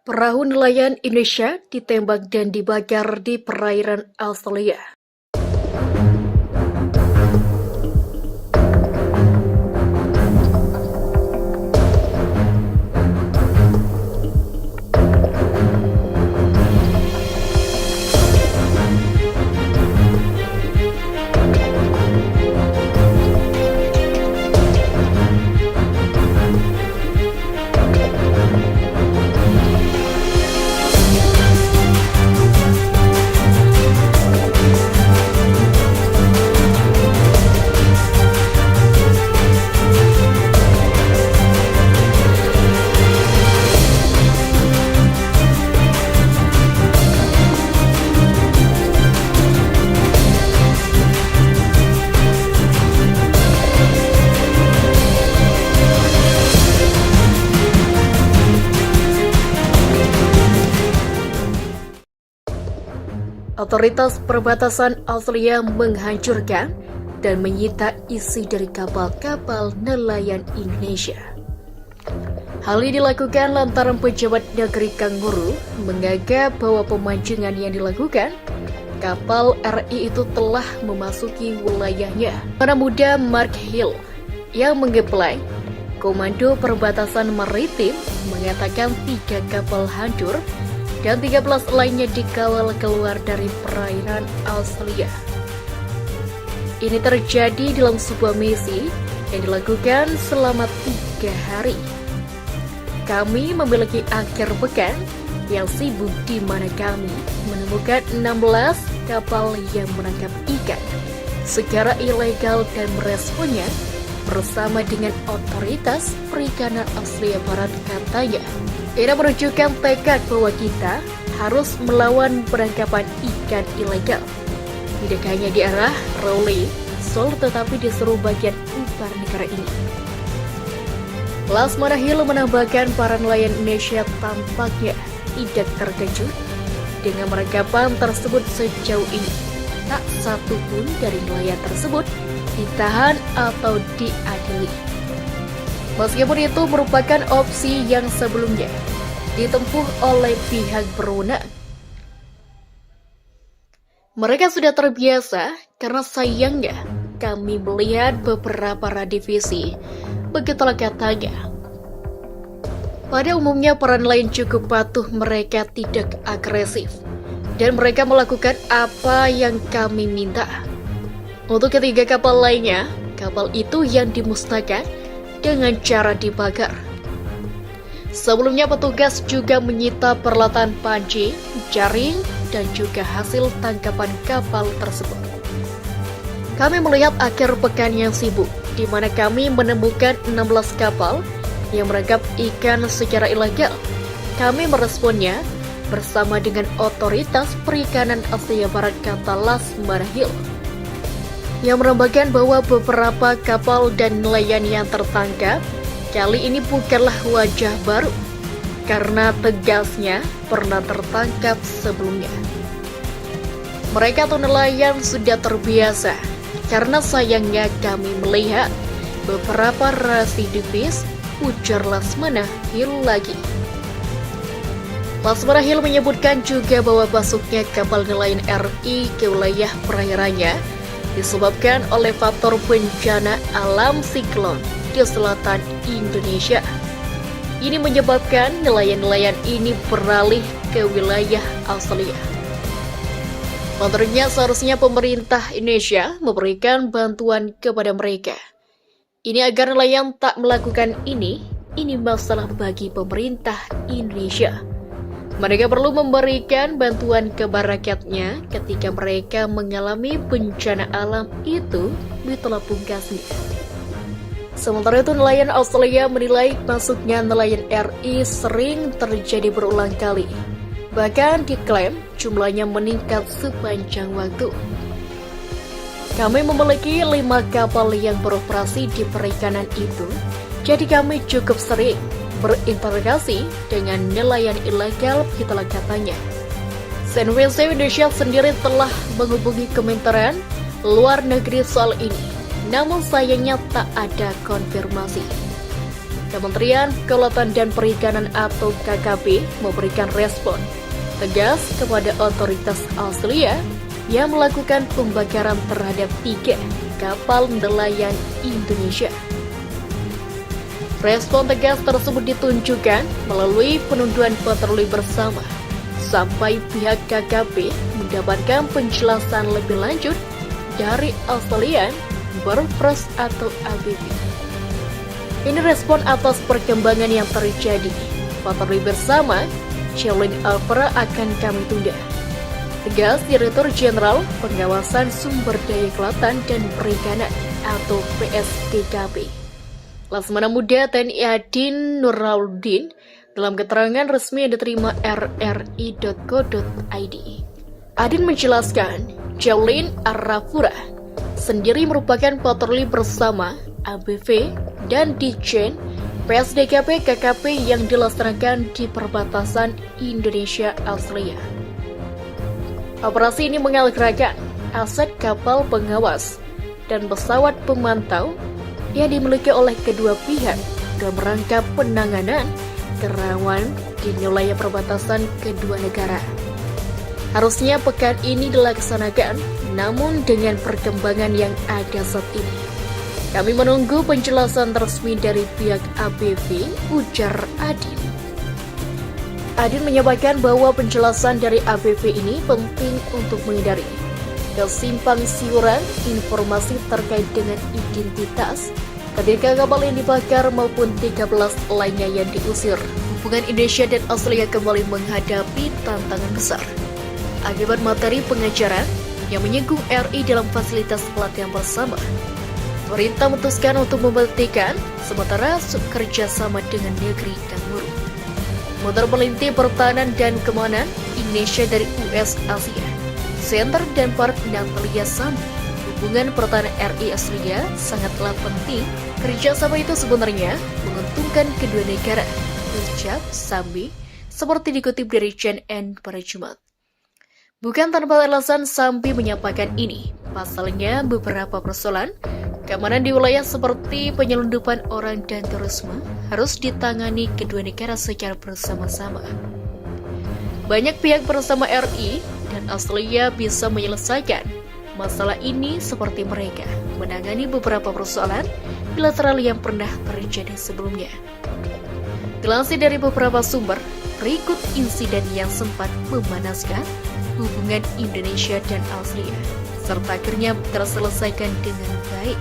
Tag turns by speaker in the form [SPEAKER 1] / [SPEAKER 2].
[SPEAKER 1] Perahu nelayan Indonesia ditembak dan dibakar di perairan Australia. Otoritas perbatasan Australia menghancurkan dan menyita isi dari kapal-kapal nelayan Indonesia. Hal ini dilakukan lantaran pejabat negeri Kanguru menganggap bahwa pemancingan yang dilakukan kapal RI itu telah memasuki wilayahnya. Mana muda Mark Hill yang mengeplai Komando Perbatasan Maritim mengatakan 3 kapal hancur dan 13 lainnya dikawal keluar dari perairan Australia. Ini terjadi dalam sebuah misi yang dilakukan selama 3 hari. Kami memiliki akhir pekan yang sibuk di mana kami menemukan 16 kapal yang menangkap ikan secara ilegal dan meresponnya bersama dengan otoritas perikanan Australia Barat, katanya. Ini menunjukkan tekad bahwa kita harus melawan penangkapan ikan ilegal. Tidak hanya di arah Rowley, Seoul, tetapi di seluruh bagian utara negara ini. Lasmana Hill menambahkan para nelayan Indonesia tampaknya tidak terkejut dengan penangkapan tersebut sejauh ini. Tak satu pun dari nelayan tersebut ditahan atau diadili. Meskipun itu merupakan opsi yang sebelumnya ditempuh oleh pihak berwenang. Mereka sudah terbiasa karena sayangnya kami melihat beberapa radivisi, begitulah katanya. Pada umumnya para nelayan cukup patuh, mereka tidak agresif, dan mereka melakukan apa yang kami minta. Untuk ketiga kapal lainnya, kapal itu yang dimusnahkan dengan cara dibakar. Sebelumnya petugas juga menyita peralatan pancing, jaring, dan juga hasil tangkapan kapal tersebut. Kami melihat akhir pekan yang sibuk, di mana kami menemukan 16 kapal yang menangkap ikan secara ilegal. Kami meresponnya bersama dengan otoritas perikanan Australia Barat, kata Lasmana Hill, yang menambahkan bahwa beberapa kapal dan nelayan yang tertangkap kali ini bukanlah wajah baru, karena tegasnya pernah tertangkap sebelumnya. Mereka atau nelayan sudah terbiasa, karena sayangnya kami melihat beberapa residivis, ujar Lasmana Hill lagi. Lasmana Hill menyebutkan juga bahwa masuknya kapal nelayan RI ke wilayah perairannya disebabkan oleh faktor bencana alam siklon di selatan Indonesia. Ini menyebabkan nelayan-nelayan ini beralih ke wilayah Australia. Menurutnya seharusnya pemerintah Indonesia memberikan bantuan kepada mereka. Ini agar nelayan tak melakukan ini masalah bagi pemerintah Indonesia. Mereka perlu memberikan bantuan kepada rakyatnya ketika mereka mengalami bencana alam itu, itulah pungkasnya. Sementara itu, nelayan Australia menilai masuknya nelayan RI sering terjadi berulang kali. Bahkan diklaim jumlahnya meningkat sepanjang waktu. Kami memiliki 5 kapal yang beroperasi di perikanan itu, jadi kami cukup sering berinteraksi dengan nelayan ilegal, itulah katanya. CNBC Indonesia sendiri telah menghubungi Kementerian Luar Negeri soal ini, namun sayangnya tak ada konfirmasi. Kementerian Kelautan dan Perikanan atau KKP memberikan respon tegas kepada otoritas Australia yang melakukan pembakaran terhadap 3 kapal nelayan Indonesia. Respon tegas tersebut ditunjukkan melalui penunduan patroli bersama sampai pihak KKP mendapatkan penjelasan lebih lanjut dari Australian Border Force atau ABB. Ini respon atas perkembangan yang terjadi. Patroli bersama Shaolin Alpera akan kami tunda, tegas Direktur Jenderal Pengawasan Sumber Daya Kelautan dan Perikanan atau PSDKP. Laksamana Muda TNI Adin Nurauddin dalam keterangan resmi yang diterima rri.co.id. Adin menjelaskan, Shaolin Alpera sendiri merupakan patroli bersama ABV dan Ditjen PSDKP KKP yang dilaksanakan di perbatasan Indonesia-Australia. Operasi ini mengerahkan aset kapal pengawas dan pesawat pemantau yang dimiliki oleh kedua pihak dalam rangka penanganan kerawanan di wilayah perbatasan kedua negara. Harusnya pekan ini dilaksanakan, namun dengan perkembangan yang ada saat ini, kami menunggu penjelasan resmi dari pihak ABV, ujar Adin. Adin menyampaikan bahwa penjelasan dari ABV ini penting untuk menghindari kesimpang siuran informasi terkait dengan identitas ketika kapal yang dibakar maupun 13 lainnya yang diusir. Hubungan Indonesia dan Australia kembali menghadapi tantangan besar akibat materi pengajaran yang menyinggung RI dalam fasilitas pelatihan bersama. Pemerintah memutuskan untuk memberhentikan sementara kerjasama dengan negeri dan buruh. Motor Pelintir Pertahanan dan Keamanan Indonesia dari US Asia, Center dan Park Natalia Sam. Hubungan pertahanan RI Australia sangatlah penting. Kerjasama itu sebenarnya menguntungkan kedua negara, ucap Sambi, seperti dikutip dari CNN pada Jumat. Bukan tanpa alasan Sambi menyampaikan ini. Pasalnya beberapa persoalan keamanan di wilayah seperti penyelundupan orang dan terorisme harus ditangani kedua negara secara bersama-sama. Banyak pihak bersama RI dan Australia bisa menyelesaikan masalah ini seperti mereka menangani beberapa persoalan bilateral yang pernah terjadi sebelumnya. Dilansir dari beberapa sumber, berikut insiden yang sempat memanaskan hubungan Indonesia dan Australia, serta akhirnya terselesaikan dengan baik.